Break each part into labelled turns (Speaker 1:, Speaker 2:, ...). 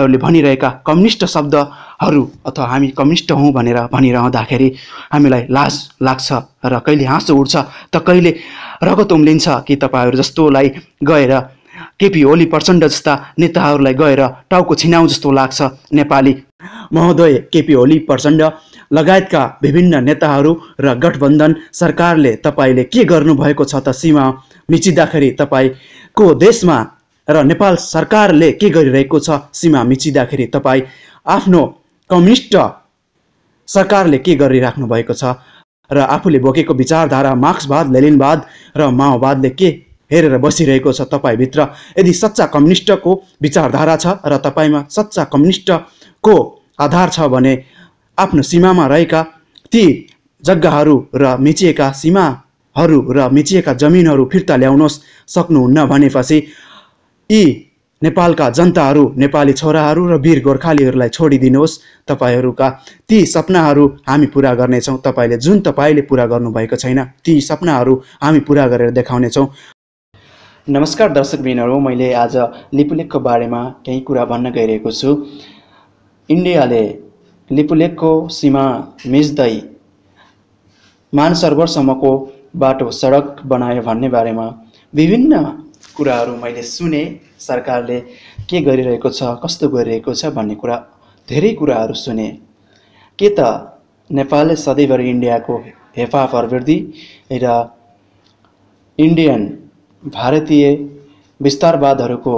Speaker 1: भनिरहेका कम्युनिस्ट शब्दहरू अथवा हामी कम्युनिस्ट हौँ भनेर भनिरहँदाखेरि हामीलाई लाज लाग्छ र कहिले हाँसो उठ्छ त कहिले रगत उम्लिन्छ कि तपाईँहरू जस्तोलाई गएर केपी ओली प्रचण्ड जस्ता नेताहरूलाई गएर टाउको छिनाउ जस्तो लाग्छ। नेपाली महोदय केपी ओली प्रचण्ड लगायतका विभिन्न नेताहरू र गठबन्धन सरकारले तपाईँले के गर्नुभएको छ त? सीमा मिचिँदाखेरि तपाईँको देशमा र नेपाल सरकारले के गरिरहेको छ? सीमा मिचिँदाखेरि तपाईँ आफ्नो कम्युनिस्ट सरकारले के गरिराख्नु भएको छ र आफूले बोकेको विचारधारा मार्क्सवाद लेनिनवाद र माओवादले के हेरेर बसिरहेको छ तपाईँभित्र? यदि सच्चा कम्युनिस्टको विचारधारा छ र तपाईँमा सच्चा कम्युनिस्टको आधार छ भने आफ्नो सीमामा रहेका ती जग्गाहरू र मिचिएका सीमाहरू र मिचिएका जमिनहरू फिर्ता ल्याउनुहोस्। सक्नुहुन्न भनेपछि यी नेपालका जनताहरू, नेपाली छोराहरू र वीर गोर्खालीहरूलाई छोडिदिनुहोस्। तपाईँहरूका ती सपनाहरू हामी पुरा गर्नेछौँ। तपाईँले पुरा गर्नुभएको छैन ती सपनाहरू हामी पुरा गरेर देखाउनेछौँ। नमस्कार दर्शकबिनहरू, मैले आज लिपुलेखको बारेमा केही कुरा भन्न गइरहेको छु। इन्डियाले लिपुलेखको सीमा मिच्दै मानसरोवरसम्मको बाटो सडक बनायो भन्ने बारेमा विभिन्न कुराहरू मैले सुने। सरकारले के गरिरहेको छ, कस्तो गरिरहेको छ भन्ने कुरा, धेरै कुराहरू सुने। के त नेपालले सधैँभरि इन्डियाको हेफा प्रवृत्ति र भारतीय विस्तारवादहरूको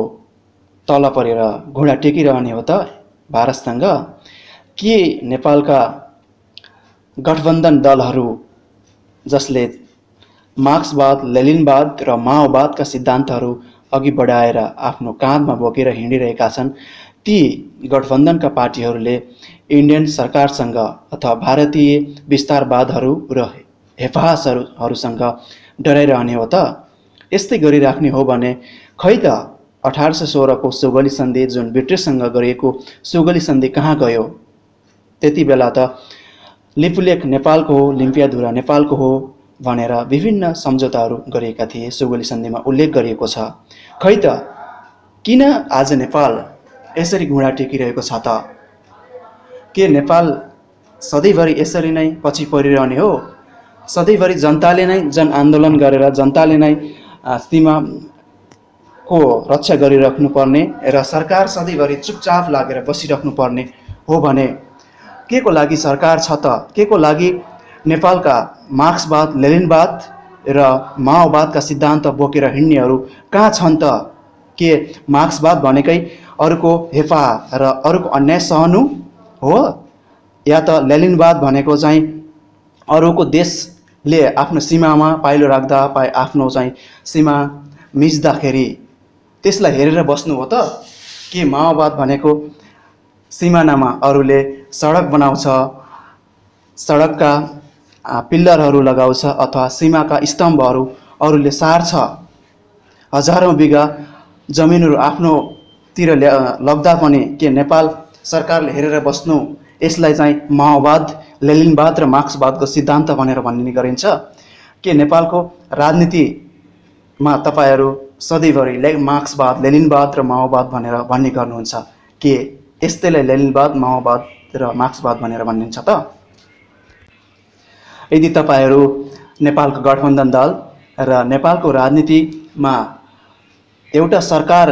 Speaker 1: तल परेर घुँडा टेकिरहने हो त भारतसँग? के नेपालका गठबन्धन दलहरू जसले मार्क्सवाद लेनिनवाद र माओवादका सिद्धान्तहरू अघि बढाएर आफ्नो काँधमा बोकेर हिँडिरहेका छन्, ती गठबन्धनका पार्टीहरूले इन्डियन सरकारसँग अथवा भारतीय विस्तारवादहरू र हेफाजहरूसँग डराइरहने हो त? यस्तै गरिराख्ने हो भने खै त 1816 को सोगली सन्धि जुन ब्रिटिससँग गरिएको सोगली सन्धि कहाँ गयो? त्यति बेला त लिपुलेख नेपालको हो, लिम्पियाधुरा नेपालको हो भनेर विभिन्न सम्झौताहरू गरिएका थिए। सोगली सन्धिमा उल्लेख गरिएको छ। खै त किन आज नेपाल यसरी घुँडा टेकिरहेको छ त? के नेपाल सधैँभरि यसरी नै पछि परिरहने हो? सधैँभरि जनताले नै जनआन्दोलन गरेर जनताले नै सीमाको रक्षा गरिराख्नु पर्ने र सरकार सधैँभरि चुपचाप लागेर बसिराख्नु पर्ने हो भने के को लागि सरकार छ त? के को लागि नेपालका मार्क्सवाद लेनिनवाद र माओवादका सिद्धान्त बोकेर हिँड्नेहरू कहाँ छन् त? के मार्क्सवाद भनेकै अरूको हेफा र अरूको अन्याय सहनु हो? या त लेनिनवाद भनेको चाहिँ अरूको देशले आफ्नो सीमामा पाइलो राख्दा आफ्नो चाहिँ सीमा मिच्दाखेरि त्यसलाई हेरेर बस्नु हो त? के माओवाद भनेको सिमानामा अरूले सडक बनाउँछ, सडकका पिल्लरहरू लगाउँछ अथवा सीमाका स्तम्भहरू अरूले सार्छ, हजारौं बिघा जमिनहरू आफ्नोतिर लग्दा पनि के नेपाल सरकारले हेरेर बस्नु? यसलाई चाहिँ माओवाद लेनिनवाद र मार्क्सवादको सिद्धान्त भनेर भन्ने गरिन्छ। के नेपालको राजनीतिमा तपाईँहरू सधैँभरि मार्क्सवाद लेनिनवाद र माओवाद भनेर भन्ने गर्नुहुन्छ? के यस्तैलाई लेनिनवाद माओवाद र मार्क्सवाद भनेर भनिन्छ त? यदि तपाईँहरू नेपालको गठबन्धन दल र नेपालको राजनीतिमा एउटा सरकार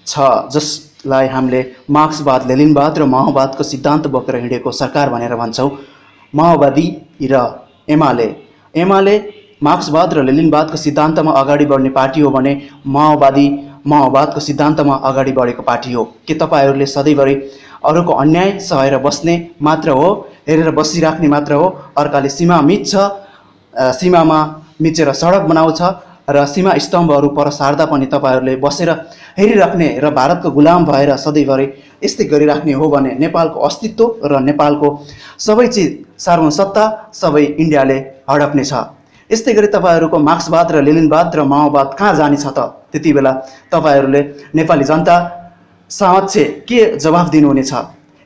Speaker 1: छ जसलाई हामीले मार्क्सवाद लेनिनवाद र माओवादको सिद्धान्त बोकेर हिँडेको सरकार भनेर भन्छौँ, माओवादी र एमाले मार्क्सवाद र लेनिनवादको सिद्धान्तमा अगाडि बढ्ने पार्टी हो भने माओवादी माओवादको सिद्धान्तमा अगाडि बढेको पार्टी हो। के तपाईँहरूले सधैँभरि अरूको अन्याय सहेर बस्ने मात्र हो, हेरेर बसिराख्ने मात्र हो? अर्काले सीमा मिच्छ, सीमामा मिचेर सडक बनाउँछ र सीमा स्तम्भहरू पर सार्दा पनि तपाईँहरूले बसेर हेरिराख्ने र भारतको गुलाम भएर सधैँभरि यस्तै गरिराख्ने हो भने नेपालको अस्तित्व र नेपालको सबै चिज सार्वभौमसत्ता सबै इन्डियाले हडप्ने छ। यस्तै गरी तपाईँहरूको मार्क्सवाद र लेनिनवाद र माओवाद कहाँ जानेछ त? त्यति बेला तपाईँहरूले नेपाली जनता समक्ष के जवाफ दिनुहुनेछ?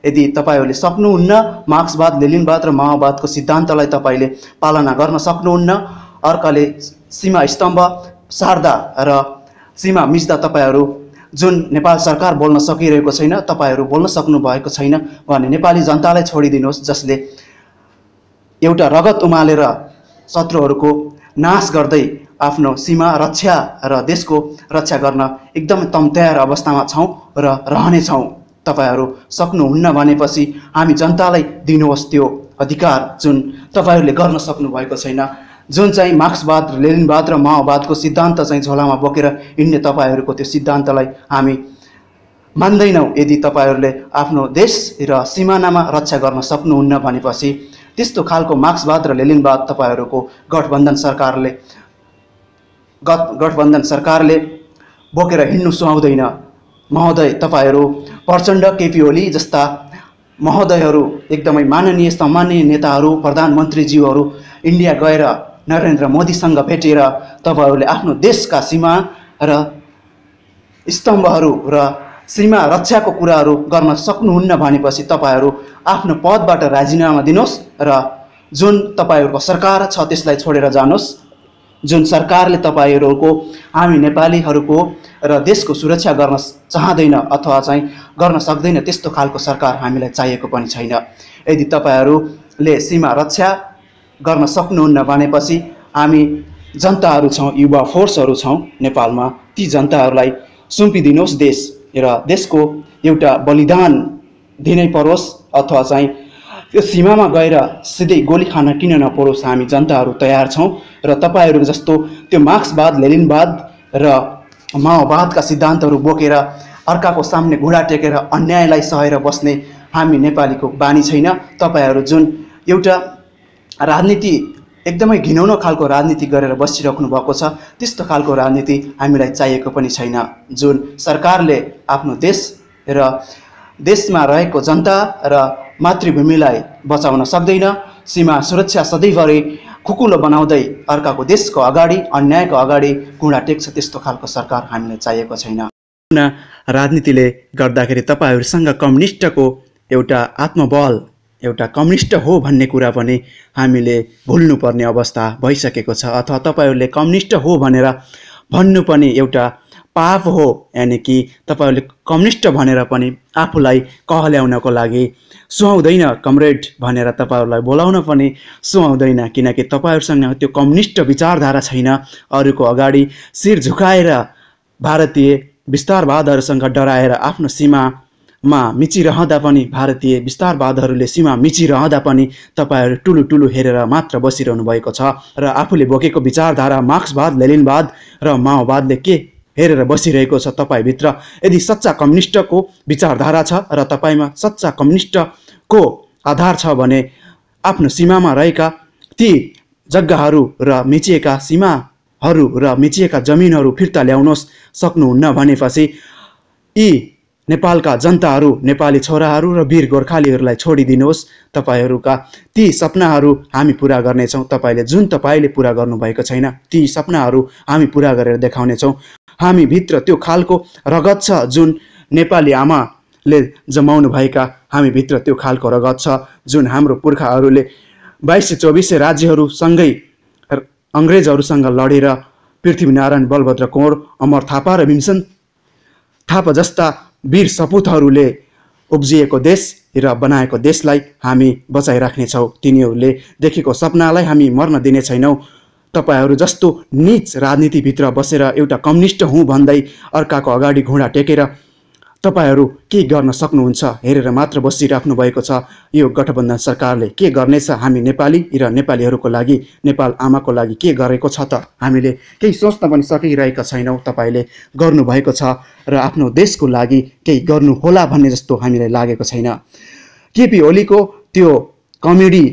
Speaker 1: यदि तपाईँहरूले सक्नुहुन्न, मार्क्सवाद लेनिनवाद र माओवादको सिद्धान्तलाई तपाईँले पालना गर्न सक्नुहुन्न, अर्काले सीमा स्तम्भ सार्दा र सीमा मिच्दा तपाईँहरू जुन नेपाल सरकार बोल्न सकिरहेको छैन, तपाईहरू बोल्न सक्नु भएको छैन भने नेपाली जनतालाई छोडिदिनुहोस्, जसले एउटा रगत उमालेर शत्रुहरूको नाश गर्दै आफ्नो सीमा रक्षा र देशको रक्षा गर्न एकदम तयार अवस्थामा छौँ र रहनेछौँ। तपाईहरू सक्नुहुन्न भनेपछि हामी जनतालाई दिनुहोस् त्यो अधिकार जुन तपाईहरूले गर्न सक्नुभएको छैन। जुन चाहिँ मार्क्सवाद, लेनिनवाद र माओवादको सिद्धान्त चाहिँ झोलामा बोकेर हिँड्ने तपाईँहरूको त्यो सिद्धान्तलाई हामी मान्दैनौँ। यदि तपाईँहरूले आफ्नो देश र सिमानामा रक्षा गर्न सक्नुहुन्न भनेपछि त्यस्तो खालको मार्क्सवाद र लेनिनवाद तपाईँहरूको गठबन्धन सरकारले बोकेर हिँड्नु सुहाउँदैन। महोदय, तपाईँहरू प्रचण्ड, केपी ओली जस्ता महोदयहरू एकदमै माननीय सम्माननीय नेताहरू, प्रधानमन्त्रीज्यूहरू इन्डिया गएर नरेन्द्र मोदीसँग भेटेर तपाईँहरूले आफ्नो देशका सीमा र स्तम्भहरू र सीमा रक्षाको कुराहरू गर्न सक्नुहुन्न भनेपछि तपाईँहरू आफ्नो पदबाट राजीनामा दिनुहोस् र जुन तपाईँहरूको सरकार छ त्यसलाई छोडेर जानुहोस्। जुन सरकारले तपाईँहरूको हामी नेपालीहरूको र देशको सुरक्षा गर्न चाहँदैन अथवा चाहिँ गर्न सक्दैन, त्यस्तो खालको सरकार हामीलाई चाहिएको पनि छैन। यदि तपाईँहरूले सीमा रक्षा गर्न सक्नुहुन्न भनेपछि हामी जनताहरू छौँ, युवा फोर्सहरू छौँ नेपालमा, ती जनताहरूलाई सुम्पिदिनुहोस् देश र देशको एउटा बलिदान दिनै परोस् अथवा चाहिँ त्यो सीमामा गएर सिधै गोली खान किन नपरोस्। हामी जनताहरू तयार छौँ र तपाईँहरू जस्तो त्यो मार्क्सवाद, लेनिनवाद र माओवादका सिद्धान्तहरू बोकेर अर्काको सामने घुँडा टेकेर अन्यायलाई सहेर बस्ने हामी नेपालीको बानी छैन। तपाईँहरू जुन एउटा राजनीति एकदमै घिनौनो खालको राजनीति गरेर बसिराख्नु भएको छ, त्यस्तो खालको राजनीति हामीलाई चाहिएको पनि छैन। जुन सरकारले आफ्नो देश र देशमा रहेको जनता र मातृभूमिलाई बचाउन सक्दैन, सीमा सुरक्षा सधैँभरि खुकुलो बनाउँदै अर्काको देशको अगाडि, अन्यायको अगाडि घुँडा टेक्छ, त्यस्तो खालको सरकार हामीलाई चाहिएको छैन। राजनीतिले गर्दाखेरि तपाईँहरूसँग कम्युनिस्टको एउटा आत्मबल, एउटा कम्युनिस्ट हो भन्ने कुरा पनि हामीले भुल्नुपर्ने अवस्था भइसकेको छ। अथवा तपाईँहरूले कम्युनिस्ट हो भनेर भन्नु पनि एउटा पाप हो। यानि कि तपाईँहरूले कम्युनिस्ट भनेर पनि आफूलाई कहल्याउनको लागि सुहाउँदैन, कमरेड भनेर तपाईँहरूलाई बोलाउन पनि सुहाउँदैन, किनकि तपाईँहरूसँग त्यो कम्युनिस्ट विचारधारा छैन। अरूको अगाडि शिर झुकाएर भारतीय विस्तारवादहरूसँग डराएर आफ्नो सीमामा मिचिरहँदा पनि, भारतीय विस्तारवादहरूले सीमा मिचिरहँदा पनि तपाईँहरू ठुलो ठुलो हेरेर मात्र बसिरहनु भएको छ र आफूले बोकेको विचारधारा मार्क्सवाद, लेनिनवाद र माओवादले के हेरेर बसिरहेको छ तपाईँभित्र। यदि सच्चा कम्युनिस्टको विचारधारा छ र तपाईँमा सच्चा कम्युनिस्टको आधार छ भने आफ्नो सीमामा रहेका ती जग्गाहरू र मिचिएका सीमाहरू र मिचिएका जमिनहरू फिर्ता ल्याउनुहोस्। सक्नुहुन्न भनेपछि यी नेपालका जनताहरू, नेपाली छोराहरू र वीर गोर्खालीहरूलाई छोडिदिनुहोस्। तपाईँहरूका ती सपनाहरू हामी पुरा गर्नेछौँ। तपाईँले पुरा गर्नुभएको छैन, ती सपनाहरू हामी पुरा गरेर देखाउनेछौँ। हामी भित्र त्यो खालको रगत छ जुन नेपाली आमाले जमाउनु भएका, हामी भित्र त्यो खालको रगत छ जुन हाम्रो पुर्खाहरूले 2224 राज्यहरूसँगै अङ्ग्रेजहरूसँग लडेर पृथ्वीनारायण बलभद्र कौर, अमर थापा र भीमसेन थापा जस्ता वीर सपुतहरूले उब्जिएको देश र बनाएको देशलाई हामी बचाइराख्नेछौँ। तिनीहरूले देखेको सपनालाई हामी मर्न दिने छैनौँ। तपाईँहरू जस्तो नीच राजनीतिभित्र बसेर एउटा कम्युनिस्ट हुँ भन्दै अर्काको अगाडि घुँडा टेकेर तपाईँहरू के गर्न सक्नुहुन्छ हेरेर मात्र बसिराख्नु भएको छ। यो गठबन्धन सरकारले के गर्नेछ, हामी नेपाली र नेपालीहरूको लागि, नेपाल आमाको लागि के गरेको छ त हामीले केही सोच्न पनि सकिरहेका छैनौँ। तपाईँले गर्नुभएको छ र आफ्नो देशको लागि केही गर्नु होला भन्ने जस्तो हामीलाई लागेको छैन। केपी ओलीको त्यो कमेडी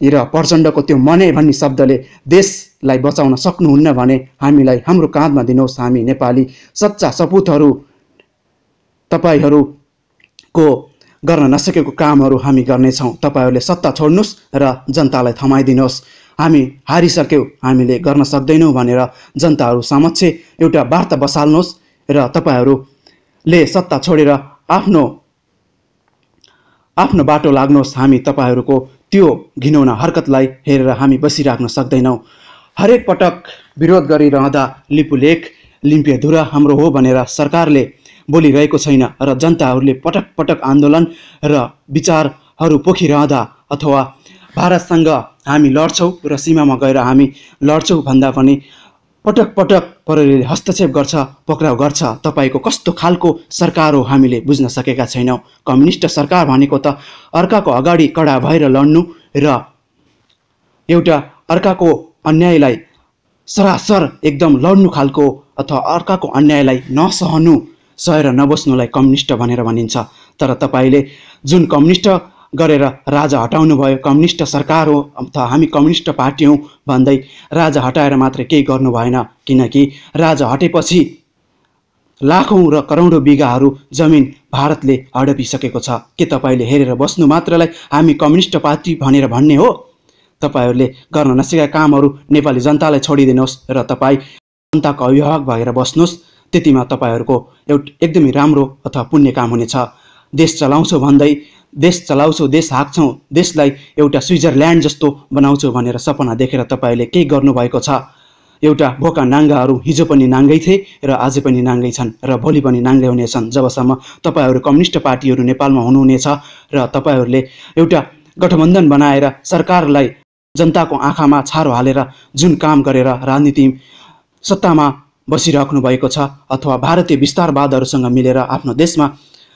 Speaker 1: र प्रचण्डको त्यो मने भन्ने शब्दले देशलाई बचाउन सक्नुहुन्न भने हामीलाई हाम्रो काँधमा दिनुहोस्। हामी नेपाली सच्चा सपुतहरू तपाईँहरूको गर्न नसकेको कामहरू हामी गर्नेछौँ। तपाईँहरूले सत्ता छोड्नुहोस् र जनतालाई थमाइदिनुहोस्। हामी हारिसक्यौँ, हामीले गर्न सक्दैनौँ भनेर जनताहरू समक्ष एउटा वार्ता बसाल्नुहोस् र तपाईँहरूले सत्ता छोडेर आफ्नो बाटो लाग्नुहोस्। हामी तपाईँहरूको त्यो घिनौना हरकतलाई हेरेर हामी बसिराख्न सक्दैनौँ। हरेक पटक विरोध गरिरहँदा लिपुलेख, लिम्पियाधुरा हाम्रो हो भनेर सरकारले बोलिरहेको छैन र जनताहरूले पटक पटक आन्दोलन र विचारहरू पोखिरहँदा अथवा भारतसँग हामी लड्छौँ र सीमामा गएर हामी लड्छौँ भन्दा पनि पटक पटक प्रहरीले हस्तक्षेप गर्छ, पक्राउ गर्छ। तपाईको कस्तो खालको सरकार हो हामीले बुझ्न सकेका छैनौँ। कम्युनिस्ट सरकार भनेको त अर्काको अगाडि कडा भएर लड्नु र एउटा अर्काको अन्यायलाई सरासर एकदम लड्नु खालको अथवा अर्काको अन्यायलाई नसहनु, सहेर नबस्नुलाई कम्युनिस्ट भनेर भनिन्छ। तर तपाईले जुन कम्युनिस्ट गरेर राजा हटाउनु भयो, कम्युनिस्ट सरकार हो अथवा हामी कम्युनिस्ट पार्टी हौँ भन्दै राजा हटाएर मात्र केही गर्नु भएन, किनकि राजा हटेपछि लाखौँ र करोडौँ बिघाहरू जमिन भारतले हडपिसकेको छ। के तपाईले हेरेर बस्नु मात्रलाई हामी कम्युनिस्ट पार्टी भनेर भन्ने हो? तपाईहरूले गर्न नसकेका कामहरू नेपाली जनतालाई छोडिदिनुहोस् र तपाईँ जनताको अभिभावक भएर बस्नुहोस्। त्यतिमा तपाईहरूको एकदमै राम्रो अथवा पुण्य काम हुनेछ। देश चलाउँछौ भन्दै देश चलाउँछौ, देश हाँक्छौ, देशलाई एउटा स्विजरल्यान्ड जस्तो बनाउँछौ भनेर सपना देखेर तपाईँले केही गर्नुभएको छ। एउटा भोका नाङ्गाहरू हिजो पनि नाङ्गै थिए र आज पनि नाङ्गै छन् र भोलि पनि नाङ्गै हुनेछन् जबसम्म तपाईँहरू कम्युनिस्ट पार्टीहरू नेपालमा हुनुहुनेछ र तपाईँहरूले एउटा गठबन्धन बनाएर सरकारलाई जनताको आँखामा छारो हालेर जुन काम गरेर राजनीति सत्तामा बसिराख्नु भएको छ अथवा भारतीय विस्तारवादहरूसँग मिलेर आफ्नो देशमा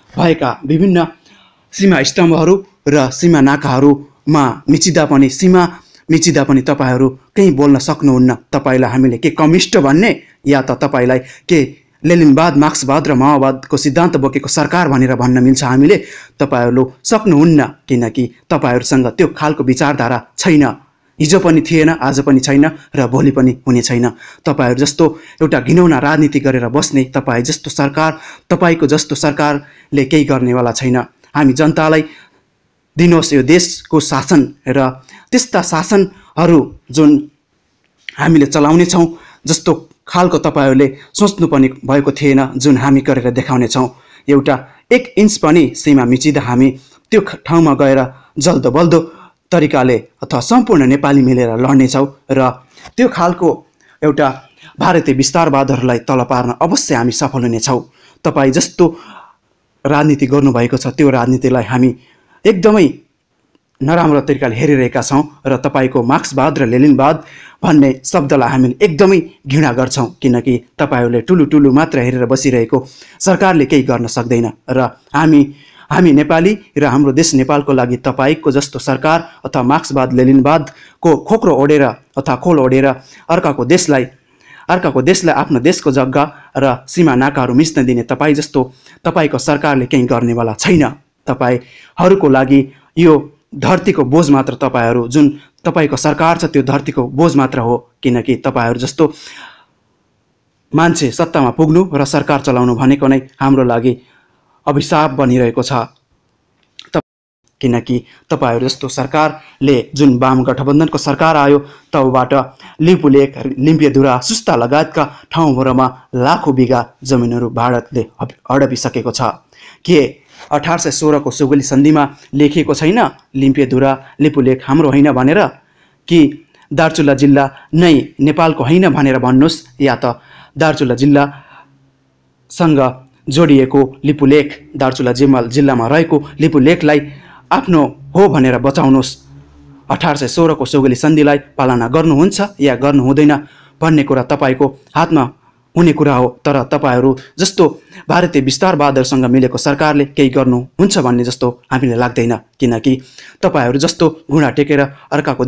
Speaker 1: भएका विभिन्न सीमा स्तम्भहरू र सीमा नाकाहरूमा सीमा मिचिँदा पनि तपाईँहरू केही बोल्न सक्नुहुन्न। तपाईँलाई हामीले के कम्युनिस्ट भन्ने या त तपाईँलाई के लेनिनवाद, मार्क्सवाद र माओवादको सिद्धान्त बोकेको सरकार भनेर भन्न मिल्छ हामीले? तपाईँहरू सक्नुहुन्न, किनकि तपाईँहरूसँग त्यो खालको विचारधारा छैन। हिजो पनि थिएन, आज पनि छैन र भोलि पनि हुने छैन। तपाईँहरू जस्तो एउटा घिनौना राजनीति गरेर बस्ने तपाईँको जस्तो सरकारले केही गर्नेवाला छैन। हामी जनतालाई दिनुहोस् यो देशको शासन र त्यस्ता शासनहरू जुन हामीले चलाउनेछौँ जस्तो खालको तपाईँहरूले सोच्नु पनि भएको थिएन, जुन हामी गरेर देखाउनेछौँ। एउटा 1 इन्च पनि सीमा मिचिँदा हामी त्यो ठाउँमा गएर जल्दो बल्दो तरिकाले अथवा सम्पूर्ण नेपाली मिलेर लड्नेछौँ र त्यो खालको एउटा भारतीय विस्तारवादहरूलाई तल पार्न अवश्य हामी सफल हुनेछौँ। तपाईँ जस्तो राजनीति गर्नुभएको छ त्यो राजनीतिलाई हामी एकदमै नराम्रो तरिकाले हेरिरहेका छौँ र तपाईँको मार्क्सवाद र लेनिनवाद भन्ने शब्दलाई हामीले एकदमै घृणा गर्छौँ, किनकि तपाईँहरूले ठुलो मात्र हेरेर बसिरहेको सरकारले केही गर्न सक्दैन र हामी नेपाली र हाम्रो देश नेपालको लागि तपाईँको जस्तो सरकार अथवा मार्क्सवाद लेनिनवादको खोक्रो ओढेर अथवा खोल ओढेर अर्काको देशलाई आफ्नो देशको जग्गा र सीमा नाकाहरू मिच्न दिने तपाईँको सरकारले केही गर्नेवाला छैन। तपाईँहरूको लागि यो धरतीको बोझ मात्र जुन तपाईँको सरकार छ त्यो धरतीको बोझ मात्र हो, किनकि तपाईँहरू जस्तो मान्छे सत्तामा पुग्नु र सरकार चलाउनु भनेको नै हाम्रो लागि अभिशाप बनिरहेको छ। किनकि तपाईँहरू जस्तो सरकारले जुन वाम गठबन्धनको सरकार आयो तबबाट लिपुलेक, लिम्पियाधुरा, सुस्ता लगायतका ठाउँहरूमा लाखौँ बिघा जमिनहरू भारतले हडपिसकेको छ। के 1816 को सुगुली सन्धिमा लेखिएको छैन लिम्पियाधुरा, लिपुलेक हाम्रो होइन भनेर? कि दार्चुला जिल्ला नै नेपालको होइन भनेर भन्नुहोस्, या त दार्चुला जिल्लासँग जोडिएको लिपुलेक, दार्चुला जिल्लामा रहेको लिपुलेकलाई आफ्नो हो भनेर बचाउनुहोस्। 1816 को सुगुली सन्धिलाई पालना गर्नुहुन्छ या गर्नु हुँदैन भन्ने कुरा तपाईँको हातमा हुने कुरा हो। तर तपाईँहरू जस्तो भारतीय विस्तारवादहरूसँग मिलेको सरकारले केही गर्नुहुन्छ भन्ने जस्तो हामीले लाग्दैन, किनकि तपाईँहरू जस्तो घुँडा टेकेर अर्काको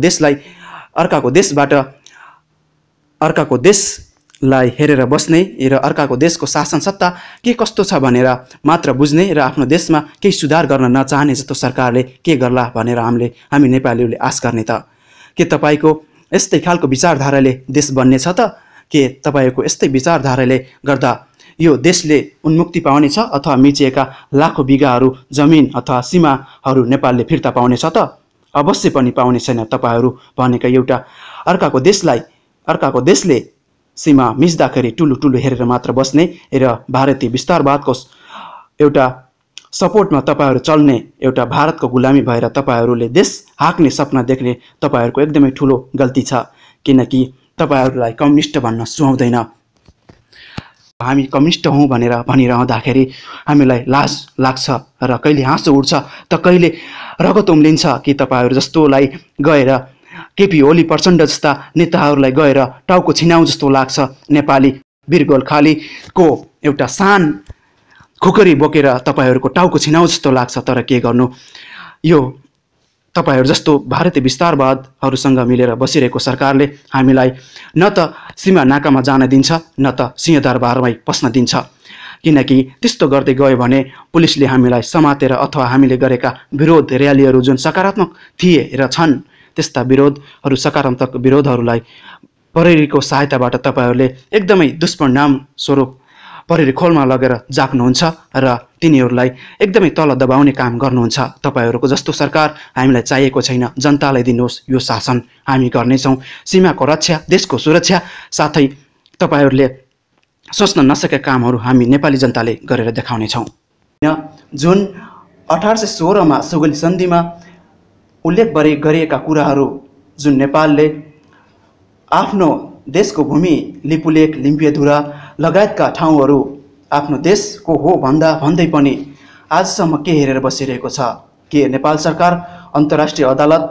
Speaker 1: देशलाई हेरेर बस्ने र अर्काको देशको शासन सत्ता के कस्तो छ भनेर मात्र बुझ्ने र आफ्नो देशमा केही सुधार गर्न नचाहने जस्तो सरकारले के गर्ला भनेर हामी नेपालीहरूले आश गर्ने त? के तपाईँको यस्तै खालको विचारधाराले देश बन्ने छ त? के तपाईँको यस्तै विचारधाराले गर्दा यो देशले उन्मुक्ति पाउनेछ अथवा मिचिएका लाखौँ बिघाहरू जमिन अथवा सीमाहरू नेपालले फिर्ता पाउनेछ त? अवश्य पनि पाउने छैन। तपाईँहरू भनेका एउटा अर्काको देशले सीमा मिच्दाखेरि ठुलो हेरेर मात्र बस्ने र भारतीय विस्तारवादको एउटा सपोर्टमा तपाईँहरू चल्ने, एउटा भारतको गुलामी भएर तपाईँहरूले देश हाँक्ने सपना देख्ने तपाईँहरूको एकदमै ठुलो गल्ती छ, किनकि तपाईँहरूलाई कम्युनिस्ट भन्न सुहाउँदैन। हामी कम्युनिस्ट हौँ भनेर भनिरहँदाखेरि हामीलाई लाज लाग्छ र कहिले हाँसो उठ्छ त कहिले रगत उम्लिन्छ कि तपाईँहरू जस्तोलाई गएर केपी ओली प्रचण्ड जस्ता नेताहरूलाई गएर टाउको छिनाउ जस्तो लाग्छ। नेपाली वीर गोर्खालीको एउटा सान खुकुरी बोकेर तपाईँहरूको टाउको छिनाउ जस्तो लाग्छ। तर के गर्नु, यो तपाईहरू जस्तो भारतीय विस्तारवादहरूसँग मिलेर बसिरहेको सरकारले हामीलाई न त सीमा नाकामा जान दिन्छ न त सिंहदरबारमै पस्न दिन्छ। किनकि त्यस्तो गर्दै गयो भने पुलिसले हामीलाई समातेर अथवा हामीले गरेका विरोध र्यालीहरू जुन सकारात्मक थिए र छन् त्यस्ता विरोधहरू सकारात्मक विरोधहरूलाई प्रहरीको सहायताबाट तपाईँहरूले एकदमै दुष्परिणाम स्वरूप प्रहरी खोलमा लगेर जाक्नुहुन्छ र तिनीहरूलाई एकदमै तल दबाउने काम गर्नुहुन्छ। तपाईँहरूको जस्तो सरकार हामीलाई चाहिएको छैन। जनतालाई दिनुहोस् यो शासन, हामी गर्नेछौँ सीमाको रक्षा, देशको सुरक्षा, साथै तपाईँहरूले सोच्न नसकेका कामहरू हामी नेपाली जनताले गरेर देखाउनेछौँ। जुन 1816मा सुगौली सन्धिमा उल्लेख गरिएका कुराहरू जुन नेपालले आफ्नो देशको भूमि लिपुलेक लिम्पियाधुरा लगायतका ठाउँहरू आफ्नो देशको हो भन्दै पनि आजसम्म के हेरेर बसिरहेको छ? के नेपाल सरकार अन्तर्राष्ट्रिय अदालत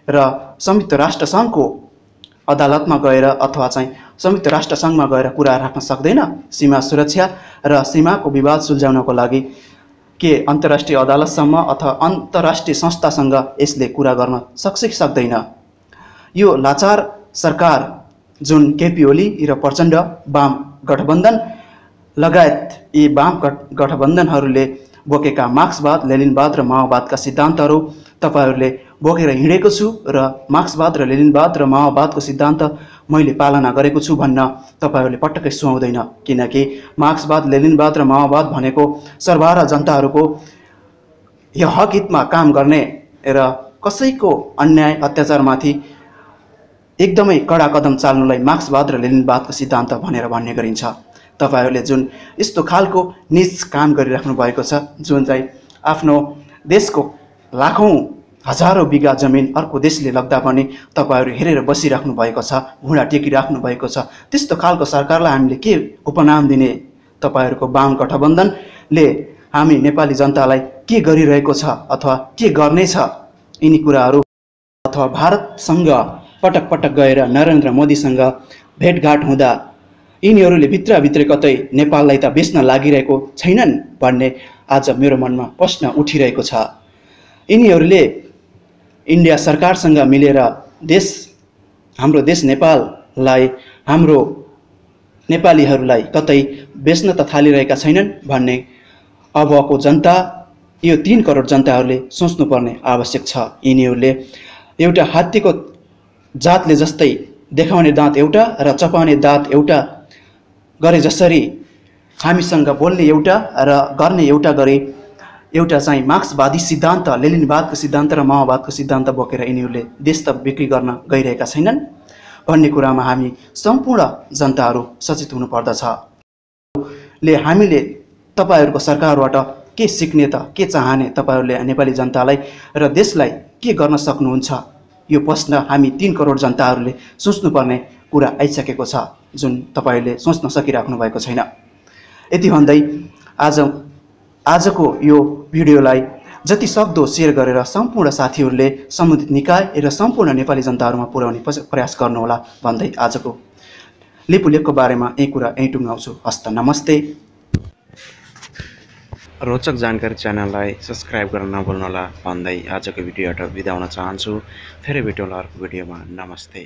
Speaker 1: र संयुक्त राष्ट्र सङ्घको अदालतमा गएर अथवा चाहिँ संयुक्त राष्ट्र सङ्घमा गएर कुरा राख्न सक्दैन? सीमा सुरक्षा र सीमाको विवाद सुल्झाउनको लागि के अन्तर्राष्ट्रिय अदालतसम्म अथवा अन्तर्राष्ट्रिय संस्थासँग यसले कुरा गर्न सक्छ कि सक्दैन? यो लाचार सरकार जुन केपी ओली र प्रचण्ड वाम गठबन्धन लगायत यी वाम गठबन्धनहरूले बोकेका मार्क्सवाद लेनिनवाद र माओवादका सिद्धान्तहरू तपाईँहरूले बोकेर हिँडेको छु र मार्क्सवाद र लेनिनवाद र माओवादको सिद्धान्त मैले पालना गरेको छु भन्न तपाईँहरूले पटक्कै सुहाउँदैन। किनकि मार्क्सवाद लेनिनवाद र माओवाद भनेको सर्वहारा जनताहरूको यो हक हितमा काम गर्ने र कसैको अन्याय अत्याचारमाथि एकदमै कडा कदम चाल्नुलाई मार्क्सवाद र लेनिनवादको सिद्धान्त भनेर भन्ने गरिन्छ। तपाईँहरूले जुन यस्तो खालको नीच काम गरिराख्नु भएको छ, जुन चाहिँ आफ्नो देशको लाखौँ हजारौँ बिघा जमिन अर्को देशले लग्दा पनि तपाईँहरू हेरेर बसिराख्नु भएको छ, घुँडा टेकिराख्नु भएको छ। त्यस्तो खालको सरकारलाई हामीले के उपनाम दिने? तपाईँहरूको वाम गठबन्धनले हामी नेपाली जनतालाई के गरिरहेको छ अथवा के गर्नेछ यिनी कुराहरू, अथवा भारतसँग पटक पटक गएर नरेन्द्र मोदीसँग भेटघाट हुँदा यिनीहरूले भित्रभित्र कतै नेपाललाई त बेच्न लागिरहेको छैनन् भन्ने आज मेरो मनमा प्रश्न उठिरहेको छ। यिनीहरूले इन्डिया सरकारसँग मिलेर हाम्रो देश नेपाललाई हाम्रो नेपालीहरूलाई कतै बेच्न त थालिरहेका छैनन् भन्ने अबको जनता, यो 3 करोड जनताहरूले सोच्नुपर्ने आवश्यक छ। यिनीहरूले एउटा हात्तीको जातले जस्तै देखाउने दाँत एउटा र चपाउने दाँत एउटा गरे जसरी हामीसँग बोल्ने एउटा र गर्ने एउटा गरी एउटा चाहिँ मार्क्सवादी सिद्धान्त लेनिनवादको सिद्धान्त र माओवादको सिद्धान्त बोकेर यिनीहरूले देश त बिक्री गर्न गइरहेका छैनन् भन्ने कुरामा हामी सम्पूर्ण जनताहरू सचेत हुनुपर्दछ। हामीले तपाईँहरूको सरकारबाट के सिक्ने त के चाहने? तपाईँहरूले नेपाली जनतालाई र देशलाई के गर्न सक्नुहुन्छ? यो प्रश्न हामी 3 करोड जनताहरूले सोच्नुपर्ने कुरा आइसकेको छ, जुन तपाईँले सोच्न सकिराख्नु भएको छैन। यति भन्दै आजको यो भिडियोलाई जति सक्दो सेयर गरेर सम्पूर्ण साथीहरूले सम्बन्धित निकाय र सम्पूर्ण नेपाली जनताहरूमा पुर्याउने प्रयास गर्नुहोला भन्दै आजको लिपुलेकको बारेमा यही कुरा यहीँ टुङ्गाउँछु। हस्त नमस्ते। रोचक जानकारी च्यानललाई सब्सक्राइब गर्न नभुल्नुहोला भन्दै आजको भिडियोबाट बिदा हुन चाहन्छु। फेरि भेटौँला अर्को भिडियोमा। नमस्ते।